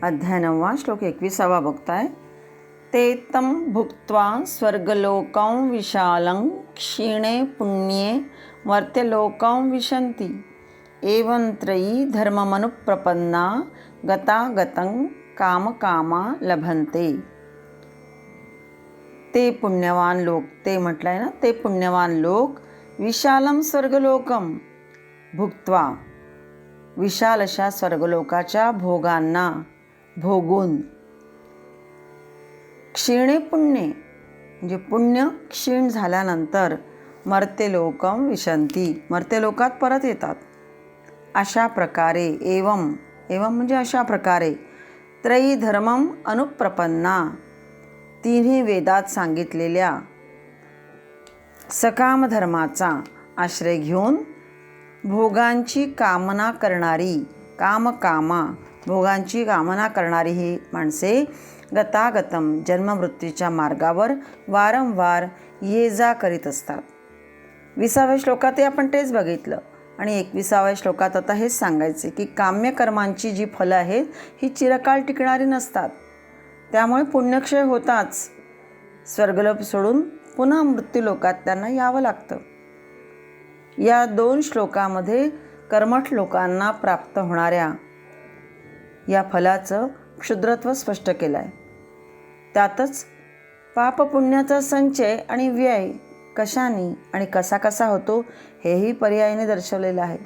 अध्याय 9 श्लोक 21 बघताय. ते तं भुक्त्वा स्वर्गलोकं विशालं क्षीणे पुण्ये मर्त्यलोकं विशन्ति एवं त्रयी धर्ममनुप्रपन्ना गतागतं कामकामा लभन्ते. ते पुण्यवान लोक, ते म्हटलंय ना, ते पुण्यवान लोक विशालम स्वर्गलोकम भुक्त्वा, विशाल अशा स्वर्गलोकाच्या भोगांना भोगून, क्षीणे पुण्ये म्हणजे पुण्य क्षीण झाल्यानंतर मर्त्यलोकम विशन्ति, मर्त्यलोकात परत येतात. अशा प्रकारे एवं म्हणजे अशा प्रकारे त्रयी धर्मम अनुप्रपन्ना, तिन्ही वेदात सांगितलेल्या सकाम धर्माचा आश्रय घेऊन भोगांची कामना करणारी, कामकामा भोगांची कामना करणारी ही माणसे गतागतम जन्ममृत्यूच्या मार्गावर वारंवार ये जा करीत असतात. 20व्या श्लोकातही आपण तेच बघितलं आणि 21व्या श्लोकात आता हेच सांगायचे की काम्यकर्मांची जी फलं आहेत ही चिरकाळ टिकणारी नसतात. त्यामुळे पुण्यक्षय होताच स्वर्गलोक सोडून पुन्हा मृत्यूलोकात त्यांना यावं लागतं. या 2 श्लोकामध्ये कर्मठ लोकांना प्राप्त होणाऱ्या या फलाचं क्षुद्रत्व स्पष्ट केलं आहे. त्यातच पापपुण्याचा संचय आणि व्यय कशाने आणि कसा होतो हेही पर्यायाने दर्शवलेलं आहे.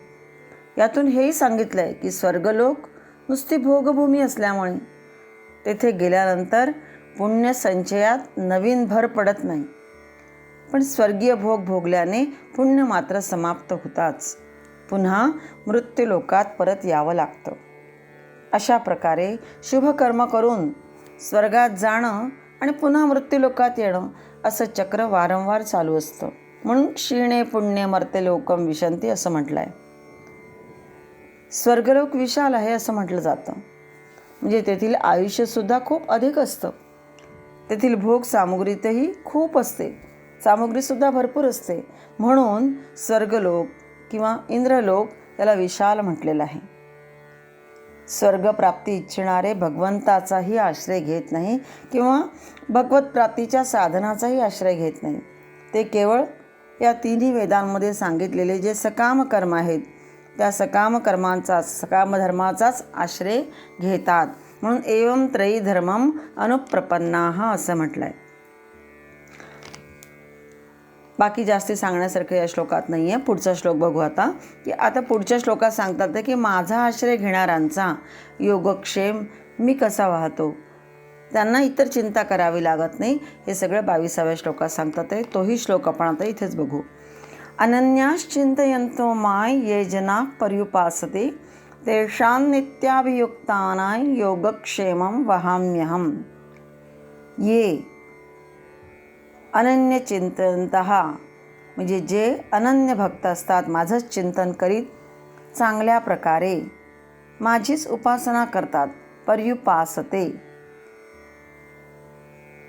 यातून हेही सांगितलं आहे की स्वर्गलोक नुसती भोगभूमी असल्यामुळे तेथे गेल्यानंतर पुण्य संचयात नवीन भर पडत नाही, पण स्वर्गीय भोग भोगल्याने पुण्य मात्र समाप्त होताच पुन्हा मृत्यूलोकात परत यावं लागतं. अशा प्रकारे शुभकर्म करून स्वर्गात जाणं आणि पुन्हा मृत्यूलोकात येणं असं चक्र वारंवार चालू असतं. म्हणून क्षीणे पुण्य मर्त्यलोकम विशन्ति असं म्हटलं आहे. स्वर्गलोक विशाल आहे असं म्हटलं जातं, म्हणजे तेथील आयुष्यसुद्धा खूप अधिक असतं. तेथील भोग सामुग्रीतही खूप असते, सामुग्रीसुद्धा भरपूर असते. म्हणून स्वर्गलोक किंवा इंद्रलोक याला विशाल म्हटलेलं आहे. स्वर्गप्राप्ती इच्छिणारे भगवंताचाही आश्रय घेत नाही किंवा भगवत प्राप्तीच्या साधनाचाही आश्रय घेत नाही. ते केवळ या तिन्ही वेदांमध्ये सांगितलेले जे सकाम कर्म आहेत त्या सकाम धर्माचाच आश्रय घेतात. म्हणून एवं त्रयी धर्मम अनुप्रपन्नाः असं म्हटलं आहे. बाकी जास्ती सांगण्यासारखं या श्लोकात नाही आहे. पुढचा श्लोक बघू आता. की आता पुढच्या श्लोकात सांगतात की माझा आश्रय घेणाऱ्यांचा योगक्षेम मी कसा वाहतो, त्यांना इतर चिंता करावी लागत नाही. हे सगळं 22व्या श्लोकात सांगतात आहे. तोही श्लोक आपण आता इथेच बघू. अनन्याश्चिंतयन्तो माय ये जना पर्युपासते तेषां नित्याभियुक्तानां योगक्षेमं वहाम्यहम्. ये अनन्य चिंतनतः म्हणजे जे अनन्य भक्त असतात, माझंच चिंतन करीत चांगल्या प्रकारे माझीच उपासना करतात. पर्युपासते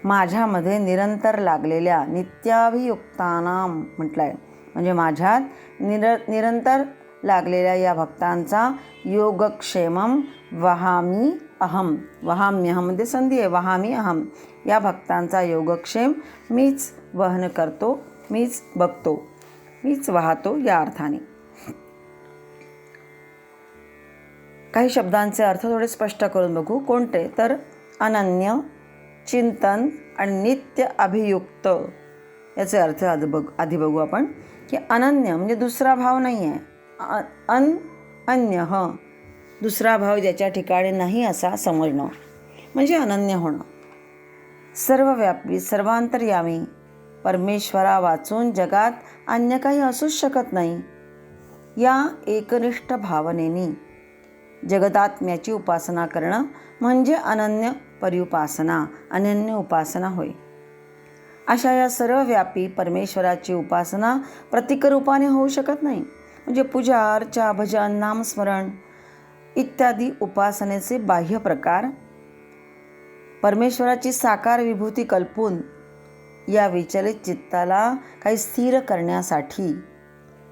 माझ्यामध्ये निरंतर लागलेल्या नित्याभियुक्तानाम म्हटलं आहे, म्हणजे माझ्यात निरंतर लागलेल्या या भक्तांचा योगक्षेमम वहामी अहम, वहाम्यहम मध्ये संधी आहे, वहामी अहम, या भक्तांचा योगक्षेम मीच वहन करतो, मीच बघतो, मीच वाहतो. या अर्थाने काही शब्दांचे अर्थ थोडे स्पष्ट करून बघू. कोणते तर अनन्य, चिंतन आणि नित्य अभियुक्त याचे अर्थ आधी बघू आपण. की अनन्य म्हणजे दुसरा भाव नाही आहे, अन्य दुसरा भाव ज्याच्या ठिकाणी नाही असा समजणं म्हणजे अनन्य होणं. सर्वव्यापी सर्वांतर्यामी परमेश्वरा वाचून जगात अन्य काही असूच शकत नाही या एकनिष्ठ भावनेने जगदात्म्याची उपासना करणं म्हणजे अनन्य पर्युपासना, अनन्य उपासना होय. अशा या सर्वव्यापी परमेश्वराची उपासना प्रतीकरूपाने होऊ शकत नाही. म्हणजे पूजा, अर्चा, भजन, नामस्मरण इत्यादी उपासनेचे बाह्य प्रकार परमेश्वराची साकार विभूती कल्पून या विचलित चित्ताला काही स्थिर करण्यासाठी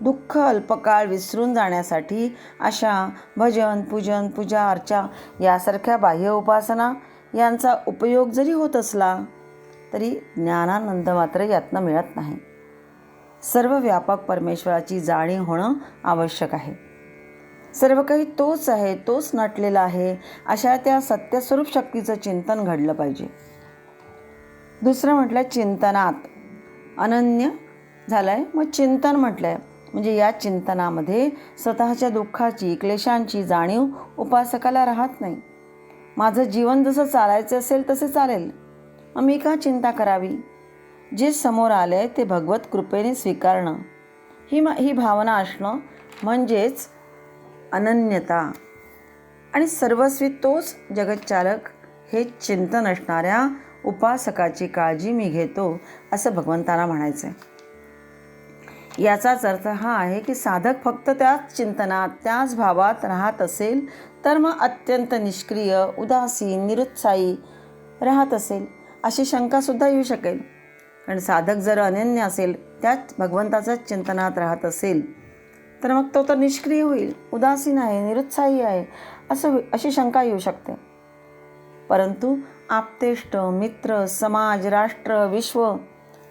दुःख अल्पकाळ विसरून जाण्यासाठी अशा भजन, पूजन, पूजा अर्चा यासारख्या बाह्य उपासना यांचा उपयोग जरी होत असला तरी ज्ञानानंद मात्र यातनं मिळत नाही. सर्व व्यापक परमेश्वराची जाणीव होणं आवश्यक आहे. सर्व काही तोच आहे, तोच नटलेला आहे, अशा त्या सत्यस्वरूप शक्तीचं चिंतन घडलं पाहिजे. दुसरं म्हटलं चिंतनात, अनन्य झालं आहे, मग चिंतन म्हटलं आहे. म्हणजे या चिंतनामध्ये स्वतःच्या दुःखाची, क्लेशांची जाणीव उपासकाला राहत नाही. माझं जीवन जसं चालायचं असेल तसे चालेल, मग मी का चिंता करावी? जे समोर आलं आहे ते भगवत कृपेने स्वीकारणं, ही भावना असणं म्हणजेच अनन्यता. आणि सर्वस्वी तोच जगच्चालक हे चिंतन असणाऱ्या उपासकाची काळजी मी घेतो, असं भगवंताला म्हणायचं आहे. याचाच अर्थ हा आहे की साधक फक्त त्याच चिंतनात, त्याच भावात राहत असेल तर मग अत्यंत निष्क्रिय, उदासीन, निरुत्साही राहत असेल अशी शंकासुद्धा येऊ शकेल. कारण साधक जर अनन्य असेल, त्याच भगवंताच्याच चिंतनात राहत असेल तर मग तो तर निष्क्रिय होईल, उदासीन आहे, निरुत्साही आहे अशी शंका येऊ शकते. परंतु आप्तेष्ट, मित्र, समाज, राष्ट्र, विश्व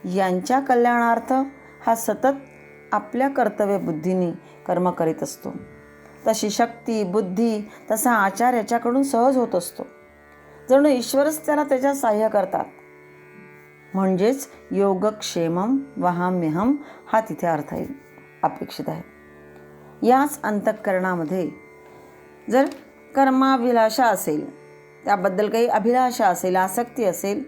यांच्या कल्याणार्थ हा सतत आपल्या कर्तव्यबुद्धीने कर्म करीत असतो. तशी शक्ती, बुद्धी, तसा आचार याच्याकडून सहज होत असतो. जणू ईश्वरच त्याला त्याच्या सहाय्य करतात. म्हणजेच योगक्षेमम वहाम्यहम हा तिथे अर्थ येईल अपेक्षित आहे. याच अंतःकरणामध्ये जर कर्माभिलाषा असेल, त्याबद्दल काही अभिलाषा असेल, आसक्ती असेल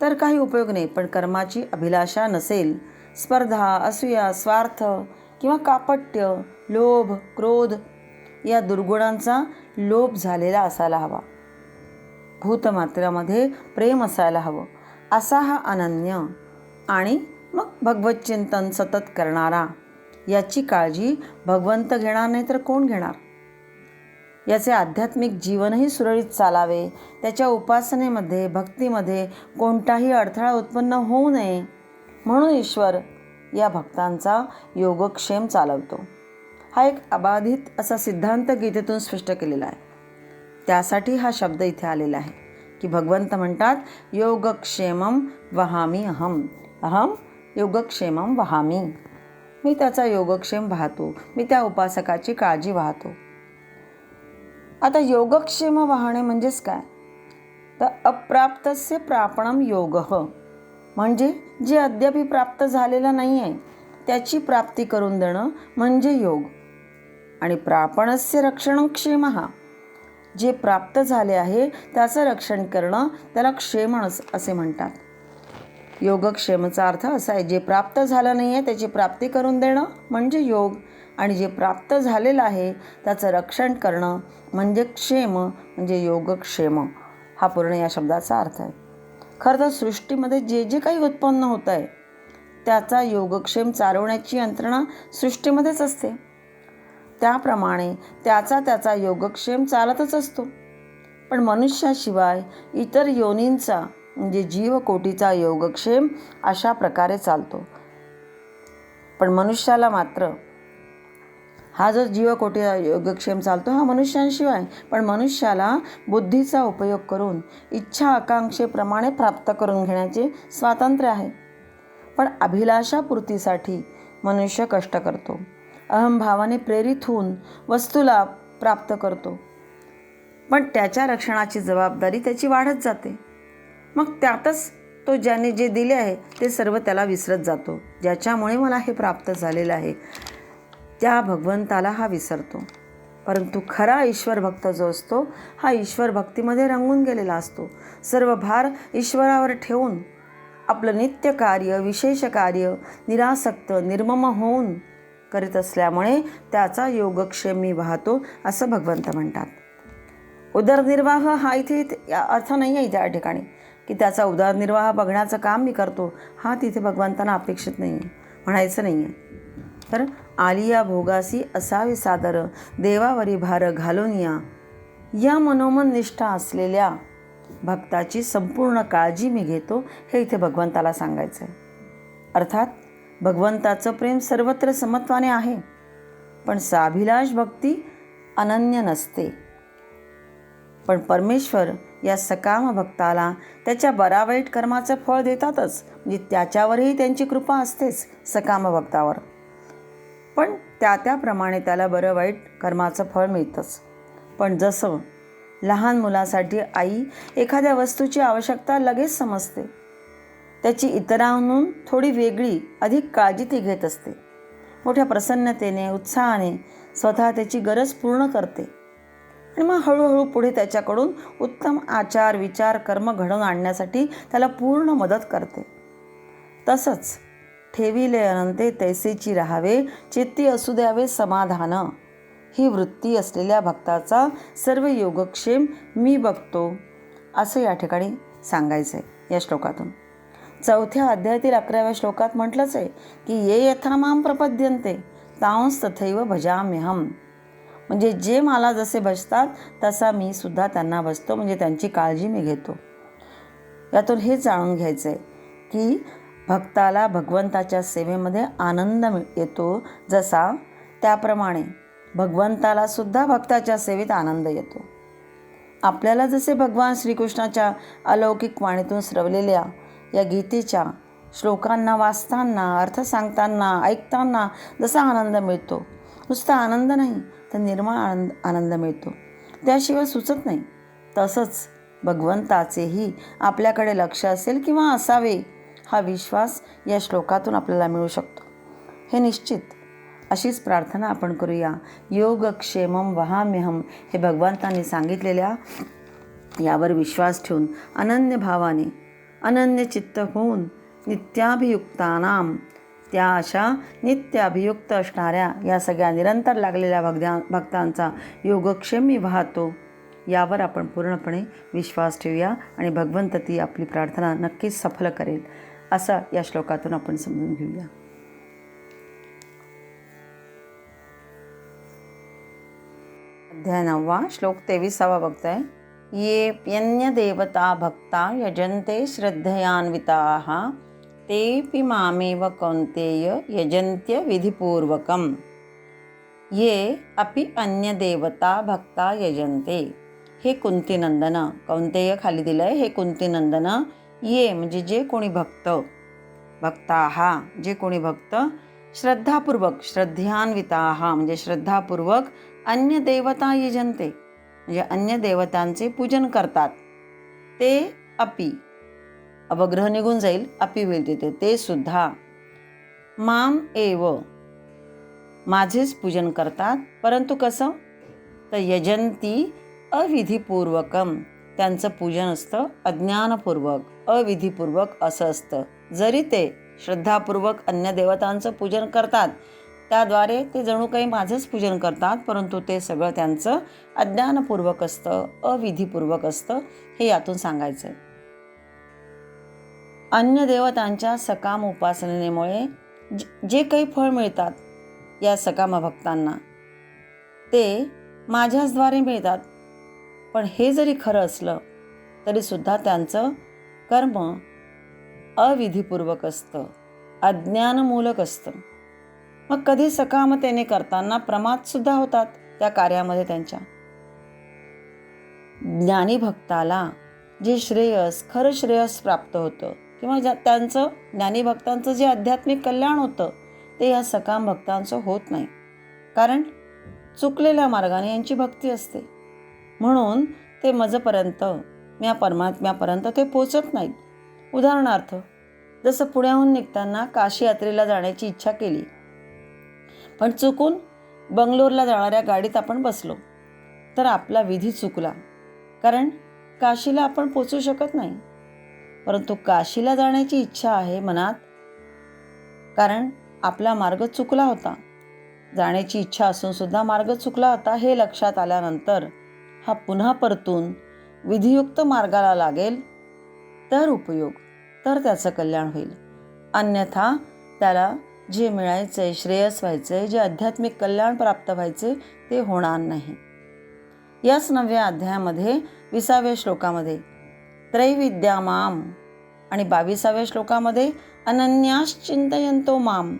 तर काही उपयोग नाही. पण कर्माची अभिलाषा नसेल, स्पर्धा, असूया, स्वार्थ किंवा कापट्य, लोभ, क्रोध या दुर्गुणांचा लोभ झालेला असायला हवा. भूतमात्रामध्ये प्रेम असायला हवं. असा हा अनन्य आणि मग भगवत चिंतन सतत करणारा, याची काळजी भगवंत घेणार नाही तर कोण घेणार? याचे आध्यात्मिक जीवनही सुरळीत चालावे, त्याच्या उपासनेमध्ये, भक्तीमध्ये कोणताही अडथळा उत्पन्न होऊ नये म्हणून ईश्वर या भक्तांचा योगक्षेम चालवतो. हा एक अबाधित असा सिद्धांत गीतेतून स्पष्ट केलेला आहे. त्यासाठी हा शब्द इथे आलेला आहे की भगवंत म्हणतात योगक्षेमम वहामी अहम. अहम योगक्षेमम वहामी. मी त्याचा योगक्षेम पाहतो, मी त्या उपासकाची काळजी पाहतो. आता योगक्षेम वाहणे म्हणजेच काय? तर अप्राप्तस्य प्रापणम योगः, म्हणजे जे अद्याप प्राप्त झालेलं नाही आहे त्याची प्राप्ती करून देणं म्हणजे योग. आणि प्रापणस्य रक्षणं क्षेमः, जे प्राप्त झाले आहे त्याचं रक्षण करणं त्याला क्षेम असे म्हणतात. योगक्षेमचा अर्थ असा आहे, जे प्राप्त झालं नाही आहे त्याची प्राप्ती करून देणं म्हणजे योग, आणि जे प्राप्त झालेलं आहे त्याचं रक्षण करणं म्हणजे क्षेम, म्हणजे योगक्षेम. हा पूर्ण या शब्दाचा अर्थ आहे. खरं तर सृष्टीमध्ये जे जे काही उत्पन्न होत आहे त्याचा योगक्षेम चालवण्याची यंत्रणा सृष्टीमध्येच असते. त्याप्रमाणे त्याचा योगक्षेम चालतच असतो. पण मनुष्याशिवाय इतर योनींचा म्हणजे जीवकोटीचा योगक्षेम अशा प्रकारे चालतो. पण मनुष्याला मात्र हा जो जीवकोटीचा योगक्षेम चालतो हा मनुष्यांशिवाय, पण मनुष्याला बुद्धीचा उपयोग करून इच्छा आकांक्षेप्रमाणे प्राप्त करून घेण्याचे स्वातंत्र्य आहे. पण अभिलाषापूर्तीसाठी मनुष्य कष्ट करतो, अहंभावाने प्रेरित होऊन वस्तूला प्राप्त करतो. पण त्याच्या रक्षणाची जबाबदारी त्याची वाढत जाते. मग त्यातच तो ज्याने जे दिले आहे ते सर्व त्याला विसरत जातो. ज्याच्यामुळे मला हे प्राप्त झालेलं आहे त्या भगवंताला हा विसरतो. परंतु खरा ईश्वर भक्त जो असतो हा ईश्वर भक्तीमध्ये रंगून गेलेला असतो. सर्व भार ईश्वरावर ठेवून आपलं नित्य कार्य, विशेष कार्य निरासक्त, निर्मम होऊन करीत असल्यामुळे त्याचा योगक्षेम मी पाहतो असं भगवंत म्हणतात. उदरनिर्वाह हा इथे अर्थ नाही आहे त्या ठिकाणी की त्याचा उदरनिर्वाह बघण्याचं काम मी करतो, हा तिथे भगवंतांना अपेक्षित नाही आहे, म्हणायचं नाही आहे. तर आलिया भोगासी असावे सादर, देवावरी भार घालून या मनोमन निष्ठा असलेल्या भक्ताची संपूर्ण काळजी मी घेतो, हे इथे भगवंताला सांगायचं आहे. अर्थात भगवंताचं प्रेम सर्वत्र समत्वाने आहे, पण साभिलाष भक्ती अनन्य नसते. पण परमेश्वर या सकाम भक्ताला त्याच्या बरावाईट कर्माचं फळ देतातच, म्हणजे त्याच्यावरही त्यांची कृपा असतेच सकाम भक्तावर. पण त्याप्रमाणे त्याला बरं वाईट कर्माचं फळ मिळतंच. पण जसं लहान मुलासाठी आई एखाद्या वस्तूची आवश्यकता लगेच समजते, त्याची इतरांहून थोडी वेगळी अधिक काळजी ती घेत असते. मोठ्या प्रसन्नतेने उत्साहाने स्वतः त्याची गरज पूर्ण करते आणि मग हळूहळू पुढे त्याच्याकडून उत्तम आचार विचार कर्म घडवून आणण्यासाठी त्याला पूर्ण मदत करते. तसंच ठेविले अनंते तैसेची राहावे, चित्ती असू द्यावे समाधान, ही वृत्ती असलेल्या भक्ताचा सर्व योगक्षेम मी बघतो, असं या ठिकाणी सांगायचं आहे या श्लोकातून. 4थ्या अध्यायातील 11व्या श्लोकात म्हटलंच आहे की ये यथा माम प्रपद्यन्ते तांस तथैव भजाम्यहम, म्हणजे जे मला जसे भजतात तसा मी सुद्धा त्यांना भजतो, म्हणजे त्यांची काळजी मी घेतो. यातून हे जाणून घ्यायचं आहे की भक्ताला भगवंताच्या सेवेमध्ये आनंद येतो, जसा त्याप्रमाणे भगवंताला सुद्धा भक्ताच्या सेवेत आनंद येतो. आपल्याला जसे भगवान श्रीकृष्णाच्या अलौकिक वाणीतून श्रवलेल्या या गीतेच्या श्लोकांना वाचताना, अर्थ सांगताना, ऐकताना जसा आनंद मिळतो, नुसता आनंद नाही तर निर्मळ आनंद मिळतो, त्याशिवाय सुचत नाही, तसंच भगवंताचेही आपल्याकडे लक्ष असेल किंवा असावे हा विश्वास या श्लोकातून आपल्याला मिळू शकतो. हे निश्चित. अशीच प्रार्थना आपण करूया. योगक्षेमं वहाम्यहम हे भगवंतांनी सांगितलेल्या यावर विश्वास ठेवून अनन्य भावाने अनन्य चित्त होऊन नित्याभियुक्तानाम, त्या अशा नित्य अभियुक्त असणाऱ्या या सगळ्या निरंतर लागलेल्या भक्तांचा योगक्षेम मी वाहतो, यावर आपण पूर्णपणे विश्वास ठेवूया आणि भगवंत ती आपली प्रार्थना नक्कीच सफल करेल, असं या श्लोकातून आपण समजून घेऊया. अध्याय 9 श्लोक 23 बघताय. ये प्यन्य देवता भक्ता यजन्ते श्रद्धयान्विताः तेऽपि मामेव कौन्तेय यजन्त्य विधिपूर्वकम्. ये अपि अन्य देवता भक्ता यजन्ते, हे कुंतीनंदन, कौंतेय खाली दिलंय, हे कुंतीनंदन. ये म्हणजे जे कोणी भक्ताहा, जे कोणी भक्त, श्रद्धापूर्वक, श्रद्धान्विताहा म्हणजे श्रद्धापूर्वक, अन्य देवता यजन्ते म्हणजे अन्य देवतांचे पूजन करतात. ते अपि, अवग्रह निघून जाईल, अपि होईल तिथे, ते सुद्धा, माम एव माझेच पूजन करतात, परंतु कसं तर यजंती अविधिपूर्वकम, त्यांचं पूजन असतं अज्ञानपूर्वक, अविधिपूर्वक असं असतं. जरी ते श्रद्धापूर्वक अन्य देवतांचं पूजन करतात, त्याद्वारे ते जणू काही माझंच पूजन करतात, परंतु ते सगळं त्यांचं अज्ञानपूर्वक असतं, अविधिपूर्वक असतं, हे यातून सांगायचं आहे. अन्य देवतांच्या सकाम उपासनेमुळे जे काही फळ मिळतात या सकाम भक्तांना, ते माझ्याचद्वारे मिळतात. पण हे जरी खरं असलं तरीसुद्धा त्यांचं कर्म अविधिपूर्वक असतं, अज्ञानमूलक असतं. मग कधी सकामतेने करताना प्रमादसुद्धा होतात त्या कार्यामध्ये त्यांच्या. ज्ञानी भक्ताला जे श्रेयस, खरं श्रेयस प्राप्त होतं किंवा त्यांचं ज्ञानी भक्तांचं जे आध्यात्मिक कल्याण होतं ते या सकाम भक्तांचं होत नाही, कारण चुकलेल्या मार्गाने यांची भक्ती असते. म्हणून ते मजपर्यंत, या परमात्म्यापर्यंत ते पोचत नाहीत. उदाहरणार्थ, जसं पुण्याहून निघताना काशी यात्रेला जाण्याची इच्छा केली, पण चुकून बंगलोरला जाणाऱ्या गाडीत आपण बसलो, तर आपला विधी चुकला, कारण काशीला आपण पोचू शकत नाही. परंतु काशीला जाण्याची इच्छा आहे मनात, कारण आपला मार्ग चुकला होता. जाण्याची इच्छा असून सुद्धा मार्ग चुकला होता हे लक्षात आल्यानंतर हा पुन्हा परतून विधियुक्त मार्गाला लागेल तर उपयोग, तर त्याचं कल्याण होईल. अन्यथा त्याला जे मिळायचंय, श्रेयस व्हायचंय, जे आध्यात्मिक कल्याण प्राप्त व्हायचे ते होणार नाही. याच 9व्या अध्यायामध्ये 20व्या श्लोकामध्ये त्रैविद्या माम आणि 22व्या श्लोकामध्ये अनन्याश्चिंतयन्तो माम.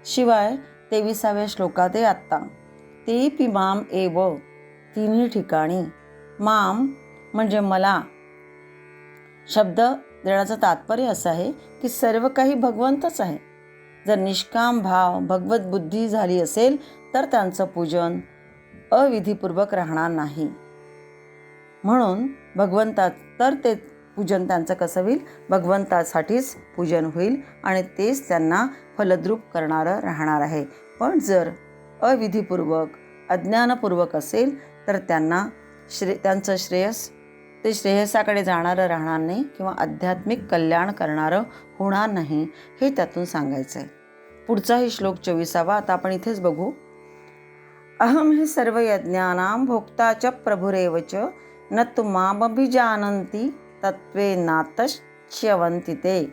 शिवाय 23व्या श्लोकात आहे आत्ता, तेपि माम एव, तिन्ही ठिकाणी. माम म्हणजे मला. शब्द देण्याचं तात्पर्य असं आहे की सर्व काही भगवंतच आहे. जर निष्काम भाव भगवत बुद्धी झाली असेल तर त्यांचं पूजन अविधीपूर्वक राहणार नाही. म्हणून तर ते पूजन त्यांचं कसं होईल, भगवंतासाठीच पूजन होईल आणि तेच त्यांना फलद्रूप करणारं राहणार आहे. पण जर अविधीपूर्वक अज्ञानपूर्वक असेल तर त्यांना त्यांचं ते श्रेयसाकडे जाणारं राहणार नाही किंवा आध्यात्मिक कल्याण करणारं होणार नाही, हे त्यातून सांगायचं आहे. पुढचाही श्लोक 24वा आता आपण इथेच बघू. अहम हि सर्व यज्ञानां भोक्ता च प्रभुरेव च न तु मामभिजानन्ति तत्त्वेनातश्च्यवन्ति ते.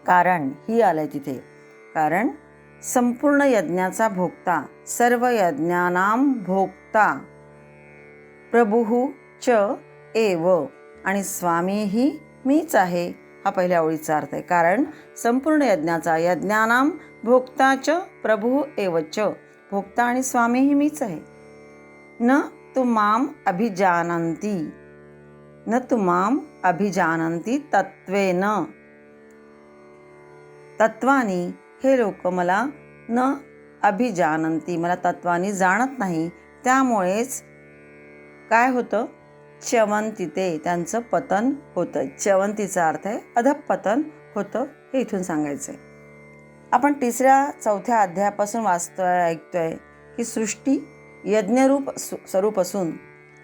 कारण ही आलंय तिथे. कारण संपूर्ण यज्ञाचा भोक्ता, सर्व यज्ञानां भोक्ता प्रभुः च एव आणि स्वामीही मीच आहे, हा पहिल्या ओळीचा अर्थ आहे. कारण संपूर्ण यज्ञानां भोक्ता च प्रभुः एव च, भोक्ता आणि स्वामीही मीच आहे. न तु माम अभिजानन्ति, न तु माम अभिजानन्ति तत्त्वेन, तत्वानी हे लोक मला न अभिजानन्ति, मला तत्वानी जाणत नाही, त्यामुळेच काय होतं, च्यवन्ति ते, त्यांचं पतन होतं. च्यवन्तीचा अर्थ आहे अधःपतन होतं, हे इथून सांगायचं आहे. आपण 3-4 अध्यायापासून वाचतोय, ऐकतोय की सृष्टी यज्ञरूप स्वरूप असून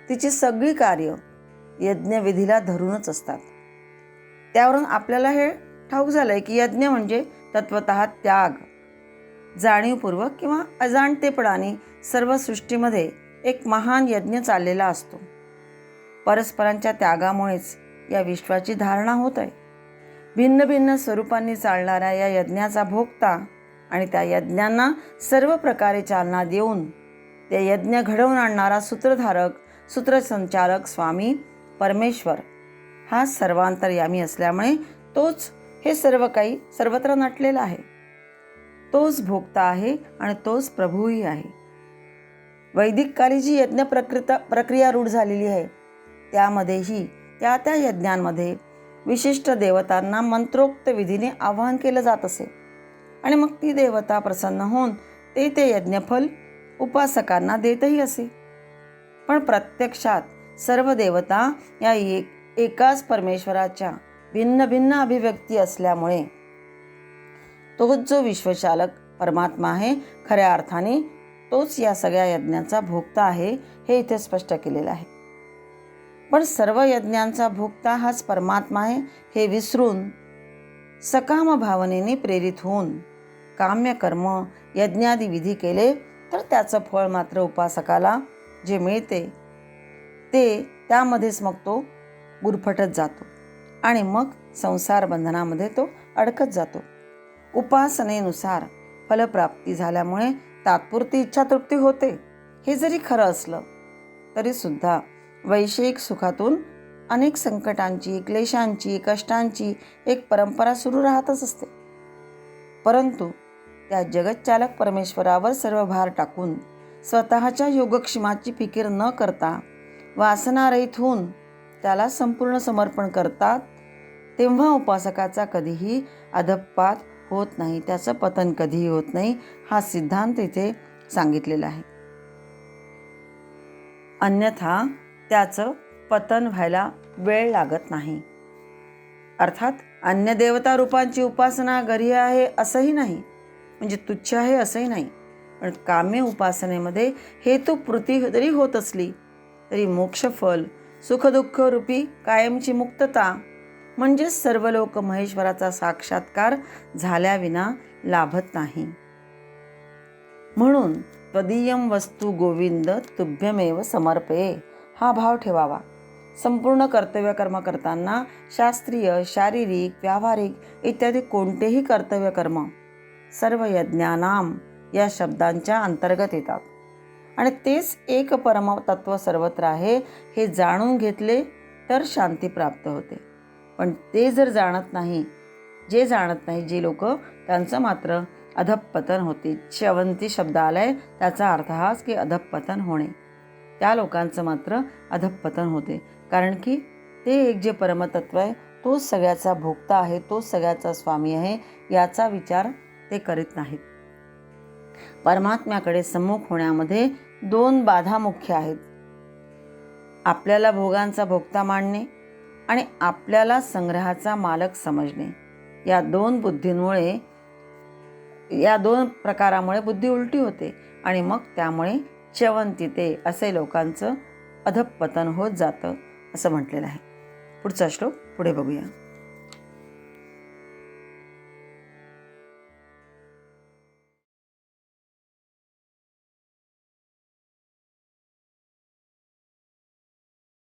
तिची सगळी कार्य यज्ञविधीला धरूनच असतात. त्यावरून आपल्याला हे ठाऊक झालंय की यज्ञ म्हणजे तत्वतः त्याग. जाणीवपूर्वक किंवा अजाणतेपणाने सर्व सृष्टीमध्ये एक महान यज्ञ चाललेला असतो. परस्परांच्या त्यागामुळेच या विश्वाची धारणा होत आहे. भिन्न भिन्न स्वरूपांनी चालणाऱ्या या यज्ञाचा भोक्ता आणि त्या यज्ञांना सर्व प्रकारे चालना देऊन ते यज्ञ घडवून आणणारा सूत्रधारक, सूत्रसंचालक स्वामी परमेश्वर हा सर्वांतर्यामी असल्यामुळे तोच हे सर्व काही सर्वत्र नटलेला आहे. तोच भोक्ता आहे आणि तोच प्रभूही आहे. वैदिक काली जी यज्ञ प्रक्रिया रूढ झालेली आहे त्यामध्येही त्या यज्ञांमध्ये विशिष्ट देवतांना मंत्रोक्त विधीने आवाहन केलं जात असे आणि मग ती देवता प्रसन्न होऊन ते यज्ञफल उपासकांना देतही असे. पण प्रत्यक्षात सर्व देवता या एकाच परमेश्वराच्या भिन्न भिन्न अभिव्यक्ती असल्यामुळे तोच जो विश्वचालक परमात्मा आहे, खऱ्या अर्थाने तोच या सगळ्या यज्ञांचा भोक्ता आहे, हे इथे स्पष्ट केलेलं आहे. पण सर्व यज्ञांचा भोक्ता हाच परमात्मा आहे हे विसरून सकाम भावनेने प्रेरित होऊन काम्य कर्म यज्ञादी विधी केले तर त्याचं फळ मात्र उपासकाला जे मिळते ते त्यामध्येच मग तो गुरफटत जातो आणि मग संसार बंधनामध्ये तो अडकत जातो. उपासनेनुसार फलप्राप्ती झाल्यामुळे तात्पुरती इच्छातृप्ती होते, हे जरी खरं असलं तरी सुद्धा वैषयिक सुखातून अनेक संकटांची, क्लेशांची, कष्टांची एक परंपरा सुरू राहतच असते. परंतु त्या जगतचालक परमेश्वरावर सर्व भार टाकून स्वतःच्या योगक्षेमाची फिकीर न करता वासनारहित होऊन त्याला संपूर्ण समर्पण करतात, तेव्हा उपासकाचा कधीही अधःपात होत नाही, त्याचं पतन कधीही होत नाही, हा सिद्धांत इथे सांगितलेला आहे. अन्यथा त्याचं पतन व्हायला वेळ लागत नाही. अर्थात अन्य देवता रूपांची उपासना गर्ह्य आहे असंही नाही, म्हणजे तुच्छ आहे असंही नाही. पण काम्य उपासनेमध्ये हेतुपूर्ती जरी होत असली तरी मोक्षफल, सुखदुःख रूपी कायमची मुक्तता म्हणजे सर्व लोक महेश्वराचा साक्षात्कार झाल्याविना लाभत नाही. म्हणून त्वदीयं वस्तू गोविंद तुभ्यमेव समर्पये हा भाव ठेवावा. संपूर्ण कर्तव्य कर्म करताना शास्त्रीय, शारीरिक, व्यावहारिक इत्यादी कोणतेही कर्तव्य कर्म सर्व यज्ञानाम या शब्दांच्या अंतर्गत येतात आणि तेच एक परमतत्व सर्वत्र आहे हे जाणून घेतले तर शांती प्राप्त होते. पण ते जर जाणत नाही जे जाणत नाही जे लोक त्यांचं मात्र अधःपतन होते. च्यवंती शब्द आलाय, त्याचा अर्थ हाच की अधःपतन होणे. त्या लोकांचं मात्र अधःपतन होते, कारण की ते एक जे परमतत्व आहे तोच सगळ्याचा भोक्ता आहे, तोच सगळ्याचा स्वामी आहे, याचा विचार ते करीत नाहीत. परमात्म्याकडे सम्मुख होण्यामध्ये 2 बाधा मुख्य आहेत. आपल्याला भोगांचा भोक्ता मानणे आणि आपल्याला संग्रहाचा मालक समजणे. या 2 बुद्धींमुळे, या 2 प्रकारामुळे बुद्धी उलटी होते आणि मग त्यामुळे च्यवंती असे लोकांचं अधःपतन होत जातं असं म्हटलेलं आहे. पुढचा श्लोक पुढे बघूया.